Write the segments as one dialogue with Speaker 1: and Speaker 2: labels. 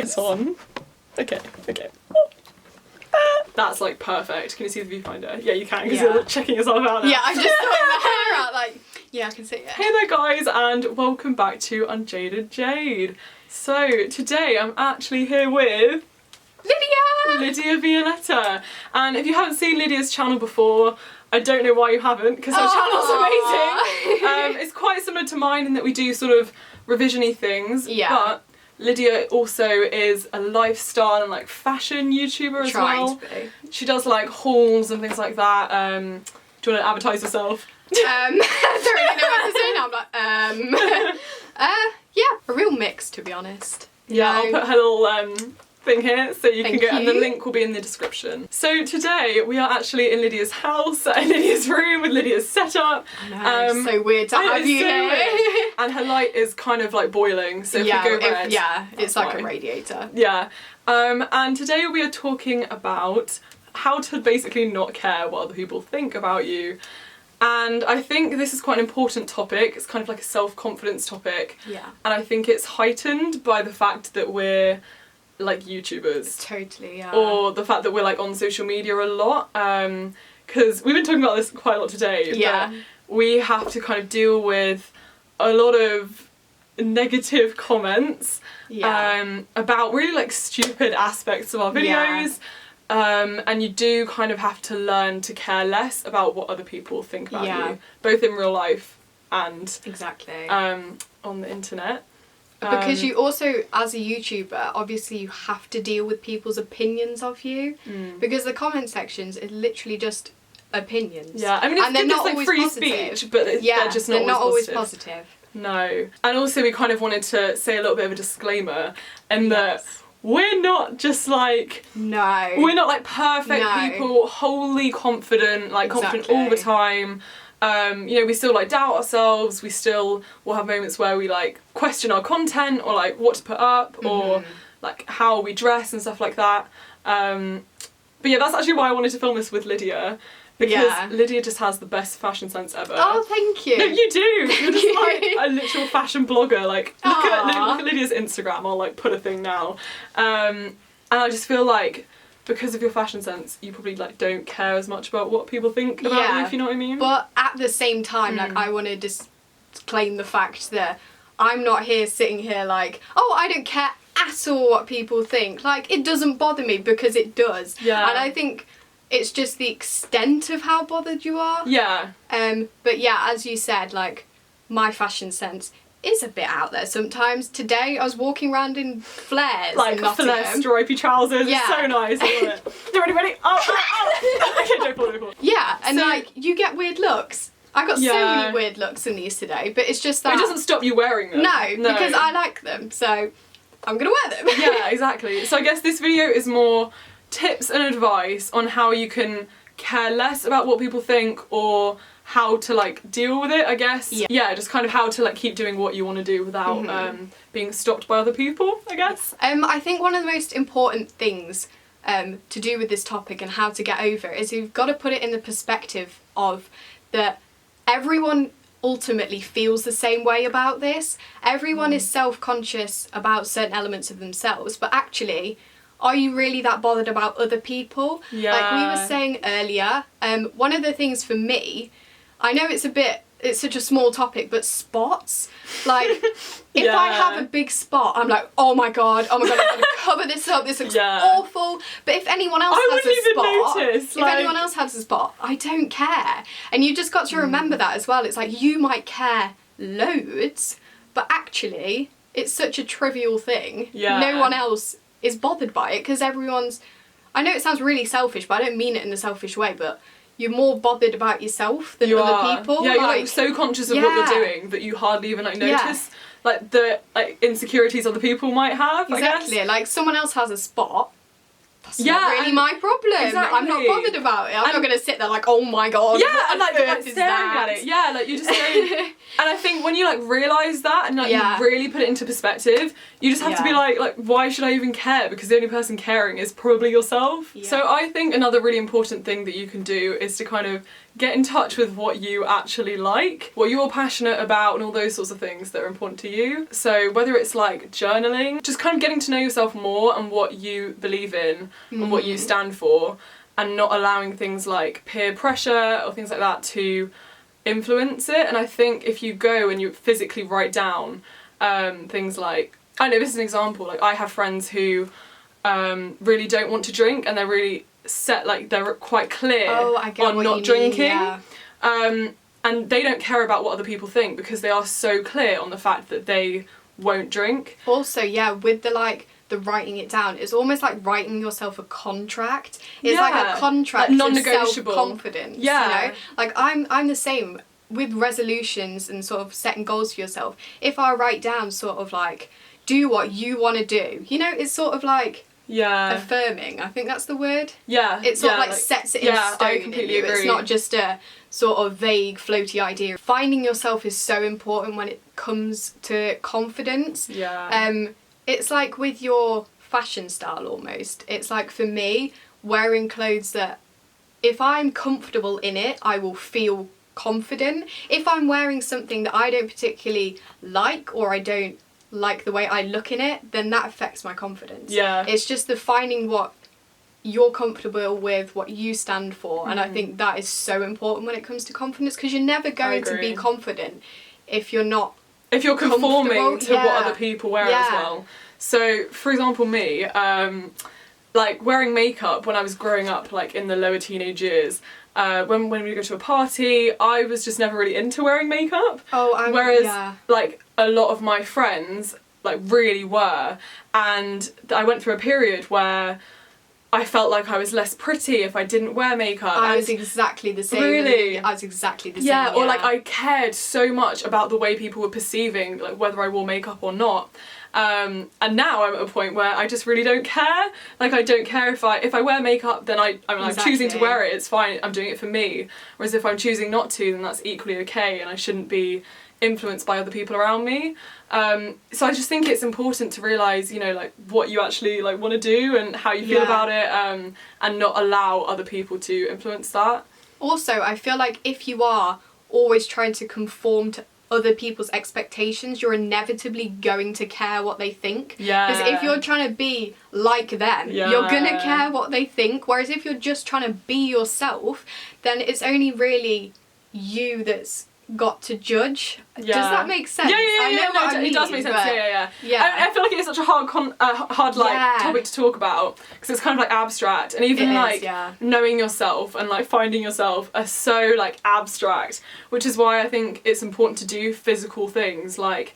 Speaker 1: It's on. Okay. That's like perfect. Can you see the viewfinder? Yeah, you can because you're checking yourself out now.
Speaker 2: Yeah, I'm just throwing my hair out like, yeah, I can see it.
Speaker 1: Hey there guys, and welcome back to UnJaded Jade. So today I'm actually here with Lydia Violeta. And if you haven't seen Lydia's channel before, I don't know why you haven't, because her channel's amazing. It's quite similar to mine in that we do sort of revision-y things, but Lydia also is a lifestyle and like fashion YouTuber as well. She does like hauls and things like that. Do you want to advertise yourself?
Speaker 2: I don't really know what to say now. I'm like, yeah, a real mix, to be honest.
Speaker 1: Yeah, I'll put her little thing here so you can go, and the link will be in the description. So today we are actually in Lydia's house, in Lydia's room with Lydia's setup.
Speaker 2: I know, so weird to have you here.
Speaker 1: And her light is kind of like boiling, so if we go red,
Speaker 2: it's like a radiator.
Speaker 1: Yeah, and today we are talking about how to basically not care what other people think about you. And I think this is quite an important topic. It's kind of like a self-confidence topic. Yeah. And I think it's heightened by the fact that we're like YouTubers.
Speaker 2: Totally, yeah.
Speaker 1: Or the fact that we're like on social media a lot. Because we've been talking about this quite a lot today.
Speaker 2: Yeah.
Speaker 1: We have to kind of deal with a lot of negative comments about really like stupid aspects of our videos. And you do kind of have to learn to care less about what other people think about you, both in real life and on the internet.
Speaker 2: Because you also, as a YouTuber, obviously you have to deal with people's opinions of you, because the comment sections is literally just opinions.
Speaker 1: Yeah, I mean it's good, not like free speech, but they're just not always positive. No. And also we kind of wanted to say a little bit of a disclaimer, and that we're not just like... We're not like perfect people, wholly confident, like confident all the time. You know, we still like doubt ourselves, we still will have moments where we like question our content or like what to put up or like how we dress and stuff like that. But yeah, that's actually why I wanted to film this with Lydia. Because Lydia just has the best fashion sense ever.
Speaker 2: Oh, thank you.
Speaker 1: No, you do. You're just like a literal fashion blogger. Like, look at Lydia's Instagram. I'll like put a thing now. And I just feel like because of your fashion sense, you probably like don't care as much about what people think about you, if you know what I mean.
Speaker 2: But at the same time, like I want to disclaim the fact that I'm not here sitting here like, oh, I don't care at all what people think. Like, it doesn't bother me, because it does. Yeah. And I think it's just the extent of how bothered you are. Yeah. But yeah, as you said, like, my fashion sense is a bit out there sometimes. Today I was walking around in flares, like flare
Speaker 1: stripy trousers. It's so nice. I love it. Ready? Oh. Okay, don't fall.
Speaker 2: Yeah, and like you get weird looks. I got so many weird looks in these today, but it's just that
Speaker 1: it doesn't stop you wearing them.
Speaker 2: No, because I like them, so I'm gonna wear them.
Speaker 1: Yeah, exactly. So I guess this video is more tips and advice on how you can care less about what people think, or how to like deal with it, I guess. Yeah, just kind of how to like keep doing what you want to do without being stopped by other people, I guess.
Speaker 2: I think one of the most important things to do with this topic and how to get over it is you've got to put it in the perspective of that everyone ultimately feels the same way about this. Everyone is self-conscious about certain elements of themselves, but actually, are you really that bothered about other people? Yeah. Like we were saying earlier, one of the things for me, I know it's such a small topic, but spots. Like, if I have a big spot, I'm like, oh my god, I'm gonna cover this up, this looks awful. But if anyone else if anyone else has a spot, I don't care. And you just got to remember that as well. It's like, you might care loads, but actually, it's such a trivial thing. Yeah. No one else is bothered by it, because everyone's... I know it sounds really selfish, but I don't mean it in a selfish way, but you're more bothered about yourself than other people.
Speaker 1: Yeah, you're like so conscious of what you're doing that you hardly even like notice like the like insecurities other people might have.
Speaker 2: Exactly.
Speaker 1: I guess.
Speaker 2: Like someone else has a spot, that's not really my problem.
Speaker 1: Exactly.
Speaker 2: I'm not bothered about it. I'm not going to sit there like, oh my god.
Speaker 1: Yeah, and like staring at it. Yeah, like you just don't. And I think when you like realise that and like you really put it into perspective, you just have to be like, why should I even care? Because the only person caring is probably yourself. Yeah. So I think another really important thing that you can do is to kind of get in touch with what you actually like, what you're passionate about, and all those sorts of things that are important to you. So whether it's like journaling, just kind of getting to know yourself more and what you believe in and what you stand for, and not allowing things like peer pressure or things like that to influence it. And I think if you go and you physically write down things like, I know this is an example, like I have friends who really don't want to drink, and they're really set, like they're quite clear on not drinking, and they don't care about what other people think because they are so clear on the fact that they won't drink.
Speaker 2: Also, with the writing it down, it's almost like writing yourself a contract. It's like a contract, like non-negotiable self-confidence. You know, like I'm the same with resolutions and sort of setting goals for yourself. If I write down sort of like, do what you want to do, you know, it's sort of like affirming, I think that's the word. It sort of like sets it in stone. I completely agree. It's not just a sort of vague floaty idea. Finding yourself is so important when it comes to confidence. It's like with your fashion style almost. It's like for me, wearing clothes that if I'm comfortable in it, I will feel confident. If I'm wearing something that I don't particularly like, or I don't like the way I look in it, then that affects my confidence. It's just the finding what you're comfortable with, what you stand for, and I think that is so important when it comes to confidence, because you're never going to be confident if you're not, if you're conforming to what other people wear as well. So for example, me, like wearing makeup when I was growing up, like in the lower teenage years, when we go to a party, I was just never really into wearing makeup. Whereas like a lot of my friends like really were, and I went through a period where I felt like I was less pretty if I didn't wear makeup. I was exactly the same.
Speaker 1: Really?
Speaker 2: I was exactly the same.
Speaker 1: Or like I cared so much about the way people were perceiving like whether I wore makeup or not. And now I'm at a point where I just really don't care. Like I don't care if I wear makeup, then I'm choosing to wear it, it's fine, I'm doing it for me. Whereas if I'm choosing not to, then that's equally okay, and I shouldn't be influenced by other people around me. So I just think it's important to realise, you know, like what you actually like want to do and how you feel about it, and not allow other people to influence that.
Speaker 2: Also, I feel like if you are always trying to conform to other people's expectations, you're inevitably going to care what they think. Because if you're trying to be like them, you're gonna care what they think. Whereas if you're just trying to be yourself, then it's only really you that's got to judge. Does that make sense? I know what I mean,
Speaker 1: it does make sense. I feel like it is such a hard topic to talk about, because it's kind of like abstract, and even knowing yourself and like finding yourself are so like abstract, which is why I think it's important to do physical things like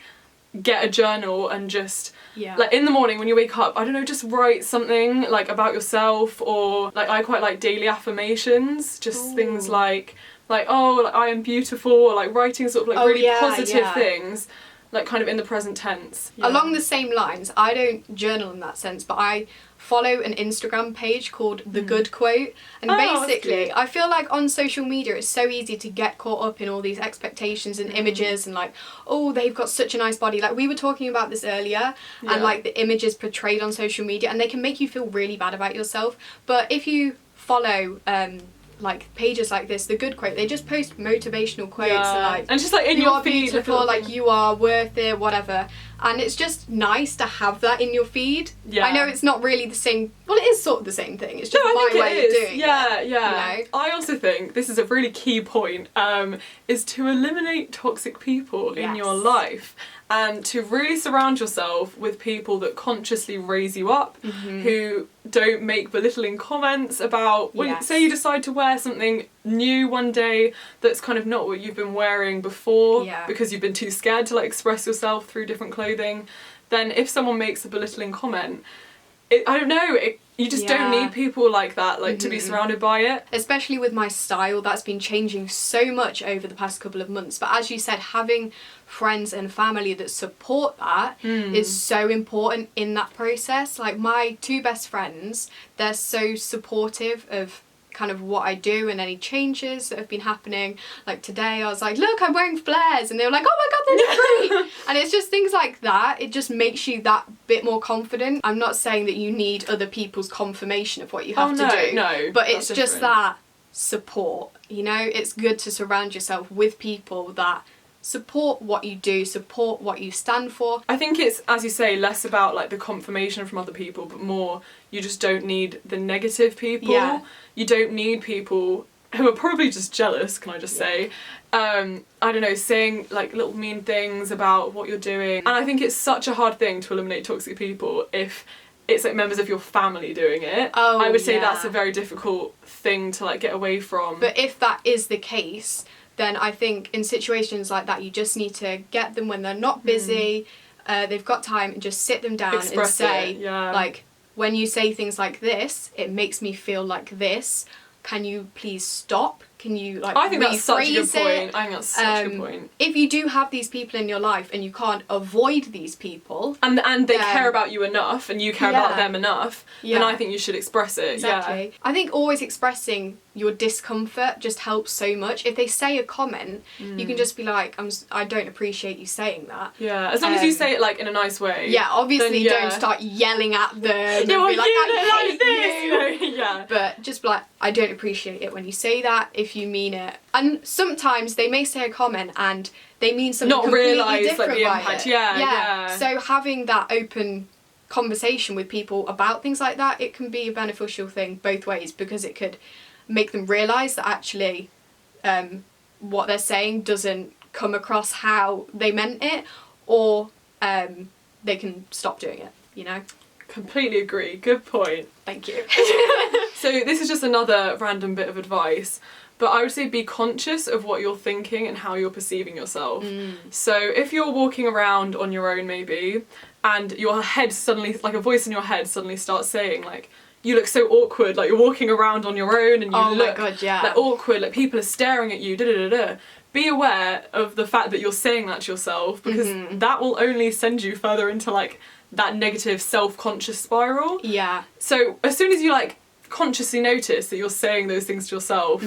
Speaker 1: get a journal and just like in the morning when you wake up, I don't know, just write something like about yourself, or like I quite like daily affirmations, just things like oh, like I am beautiful, or like writing sort of like really positive things, like kind of in the present tense.
Speaker 2: Along the same lines, I don't journal in that sense, but I follow an Instagram page called The Good Quote, and basically I feel like on social media it's so easy to get caught up in all these expectations and images, and like, oh, they've got such a nice body, like we were talking about this earlier, and like the images portrayed on social media, and they can make you feel really bad about yourself. But if you follow like pages like this, The Good Quote, they just post motivational quotes,
Speaker 1: and just like in your feed,
Speaker 2: beautiful, like you are worth it, whatever, and it's just nice to have that in your feed. I know it's not really the same, well, it is sort of the same thing, it's just my way of doing it. You know?
Speaker 1: I also think this is a really key point, is to eliminate toxic people in your life, and to really surround yourself with people that consciously raise you up, who don't make belittling comments about when say you decide to wear something new one day that's kind of not what you've been wearing before, because you've been too scared to like express yourself through different clothing. Then if someone makes a belittling comment, I don't know, you just don't need people like that, like, to be surrounded by it.
Speaker 2: Especially with my style, that's been changing so much over the past couple of months. But as you said, having friends and family that support that is so important in that process. Like, my 2 best friends, they're so supportive of kind of what I do and any changes that have been happening. Like today I was like, look, I'm wearing flares, and they were like, oh my god, they look great. And it's just things like that, it just makes you that bit more confident. I'm not saying that you need other people's confirmation of what you have to do,
Speaker 1: no,
Speaker 2: but it's just that support, you know. It's good to surround yourself with people that support what you do, support what you stand for.
Speaker 1: I think it's, as you say, less about like the confirmation from other people, but more you just don't need the negative people.
Speaker 2: Yeah.
Speaker 1: You don't need people who are probably just jealous, can I just say. I don't know, saying like little mean things about what you're doing. And I think it's such a hard thing to eliminate toxic people if it's like members of your family doing it.
Speaker 2: Oh,
Speaker 1: I would say that's a very difficult thing to like get away from.
Speaker 2: But if that is the case, then I think in situations like that, you just need to get them when they're not busy, they've got time, and just sit them down and say, like, when you say things like this, it makes me feel like this. Can you please stop? Can you, like,
Speaker 1: I think that's such a good
Speaker 2: rephrase
Speaker 1: point.
Speaker 2: it?
Speaker 1: I think that's such a good point.
Speaker 2: If you do have these people in your life and you can't avoid these people,
Speaker 1: and they care about you enough and you care about them enough, then I think you should express it.
Speaker 2: Exactly. I think always expressing your discomfort just helps so much. If they say a comment, you can just be like, I don't appreciate you saying that.
Speaker 1: Yeah, as long as you say it like in a nice way.
Speaker 2: Yeah, obviously don't start yelling at them and be like, I hate you.
Speaker 1: Yeah.
Speaker 2: But just be like, I don't appreciate it when you say that, if you mean it. And sometimes they may say a comment and they mean something completely different
Speaker 1: like the impact. Yeah.
Speaker 2: So having that open conversation with people about things like that, it can be a beneficial thing both ways, because it could make them realise that actually what they're saying doesn't come across how they meant it, or they can stop doing it, you know?
Speaker 1: Completely agree. Good point.
Speaker 2: Thank you.
Speaker 1: So this is just another random bit of advice, but I would say be conscious of what you're thinking and how you're perceiving yourself. So if you're walking around on your own maybe, and your head suddenly, like a voice in your head suddenly starts saying like, you look so awkward, like you're walking around on your own and you look like awkward, like people are staring at you, be aware of the fact that you're saying that to yourself, because that will only send you further into like that negative self-conscious spiral.
Speaker 2: Yeah.
Speaker 1: So as soon as you like consciously notice that you're saying those things to yourself,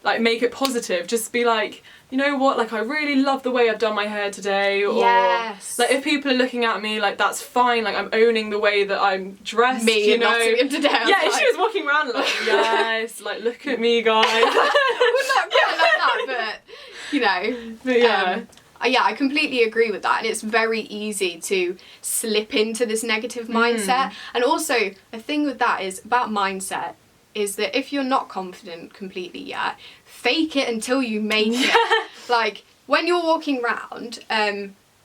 Speaker 1: like make it positive. Just be like, you know what, like I really love the way I've done my hair today, or like if people are looking at me, like that's fine, like I'm owning the way that I'm dressed.
Speaker 2: Me, you know, today.
Speaker 1: Yeah, she was walking around like, yes, like look at me, guys.
Speaker 2: We're not quite like that, but you know.
Speaker 1: But yeah.
Speaker 2: Yeah, I completely agree with that, and it's very easy to slip into this negative mindset. And also, the thing with that is, about mindset, is that if you're not confident completely yet, fake it until you make it. Like, when you're walking around,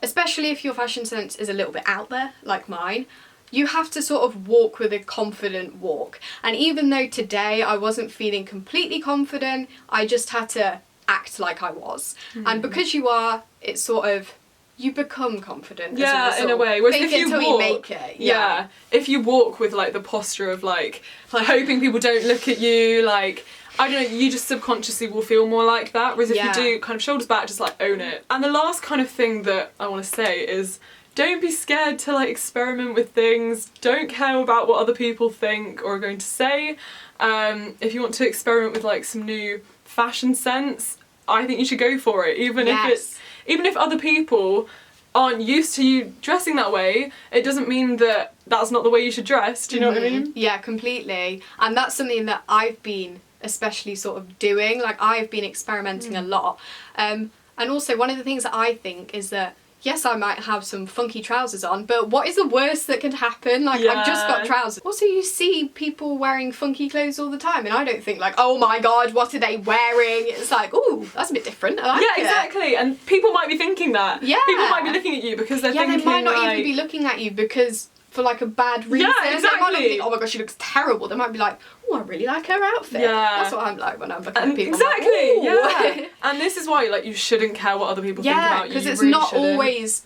Speaker 2: especially if your fashion sense is a little bit out there, like mine, you have to sort of walk with a confident walk. And even though today I wasn't feeling completely confident, I just had to act like I was. And because you are, it's sort of, you become confident.
Speaker 1: Yeah, in a way. Whereas
Speaker 2: if you walk, you make it.
Speaker 1: Yeah. If you walk with like the posture of like hoping people don't look at you, like, I don't know, you just subconsciously will feel more like that. Whereas if you do kind of shoulders back, just like own it. And the last kind of thing that I want to say is, don't be scared to like experiment with things. Don't care about what other people think or are going to say. If you want to experiment with like some new fashion sense, I think you should go for it. Even if other people aren't used to you dressing that way, it doesn't mean that that's not the way you should dress. Do you know what I mean?
Speaker 2: Yeah, completely. And that's something that I've been especially sort of doing. Like, I've been experimenting a lot. And also, one of the things that I think is that, yes, I might have some funky trousers on, but what is the worst that could happen? Like, I've just got trousers. Also, you see people wearing funky clothes all the time, and I don't think like, oh my god, what are they wearing? It's like, ooh, that's a bit different. I like it.
Speaker 1: Exactly. And people might be thinking that. Yeah. People might be looking at you because they're thinking,
Speaker 2: they might not even be looking at you because for like a bad reason.
Speaker 1: Yeah, exactly.
Speaker 2: They might not think, oh my gosh, she looks terrible. They might be like, oh, I really like her outfit. Yeah. That's what I'm like when I'm looking at people.
Speaker 1: Exactly.
Speaker 2: Like,
Speaker 1: yeah. And this is why like you shouldn't care what other people think about you.
Speaker 2: Because it's
Speaker 1: really
Speaker 2: not
Speaker 1: shouldn't.
Speaker 2: always.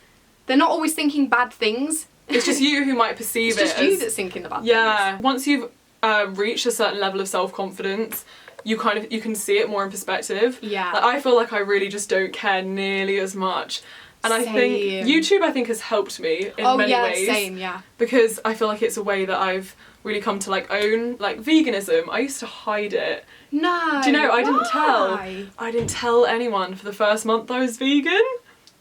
Speaker 2: They're not always thinking bad things.
Speaker 1: It's just you who might perceive it.
Speaker 2: It's just you that's thinking about
Speaker 1: things. Once you've reached a certain level of self-confidence, you can see it more in perspective.
Speaker 2: Yeah.
Speaker 1: Like, I feel like I really just don't care nearly as much. And I think YouTube has helped me in many ways.
Speaker 2: Same, yeah.
Speaker 1: Because I feel like it's a way that I've really come to like own like veganism. I used to hide it.
Speaker 2: No.
Speaker 1: Do you know, I
Speaker 2: why?
Speaker 1: didn't tell anyone for the first month I was vegan.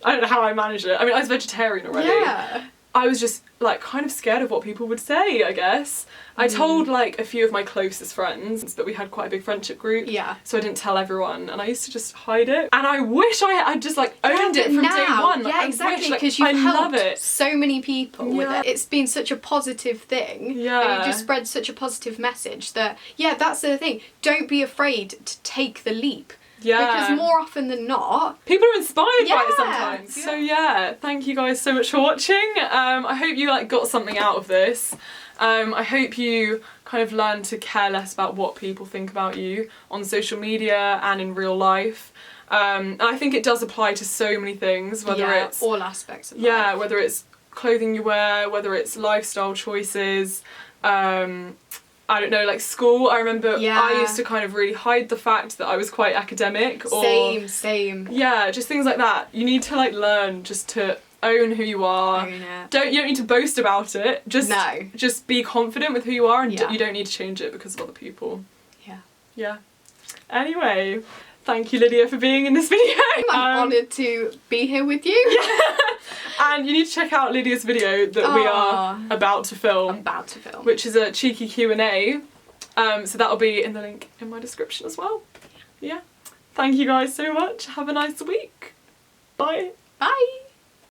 Speaker 1: I don't know how I managed it. I mean, I was vegetarian already.
Speaker 2: Yeah.
Speaker 1: I was just like kind of scared of what people would say, I guess. I told like a few of my closest friends, but we had quite a big friendship group.
Speaker 2: Yeah.
Speaker 1: So I didn't tell everyone, and I used to just hide it. And I wish I'd just like owned it from day one.
Speaker 2: Yeah, exactly, because
Speaker 1: I
Speaker 2: you've
Speaker 1: love
Speaker 2: helped
Speaker 1: it.
Speaker 2: so many people with it. It's been such a positive thing.
Speaker 1: Yeah.
Speaker 2: And you just spread such a positive message that, that's the thing. Don't be afraid to take the leap.
Speaker 1: Yeah.
Speaker 2: Because more often than not,
Speaker 1: people are inspired by it sometimes.
Speaker 2: Yeah.
Speaker 1: So thank you guys so much for watching. I hope you like got something out of this. I hope you kind of learn to care less about what people think about you on social media and in real life. And I think it does apply to so many things, whether it's
Speaker 2: all aspects of life.
Speaker 1: Yeah, whether it's clothing you wear, whether it's lifestyle choices, I don't know, like school. I remember I used to kind of really hide the fact that I was quite academic. Or
Speaker 2: Same.
Speaker 1: Yeah, just things like that. You need to like learn just to own who you are.
Speaker 2: Own it.
Speaker 1: You don't need to boast about it. Just be confident with who you are, and you don't need to change it because of other people. Yeah. Anyway, thank you, Lydia, for being in this video.
Speaker 2: I'm honoured to be here with you.
Speaker 1: And you need to check out Lydia's video that we are about to film. Which is a cheeky Q&A. So that'll be in the link in my description as well. Yeah. Thank you guys so much. Have a nice week. Bye.
Speaker 2: Bye.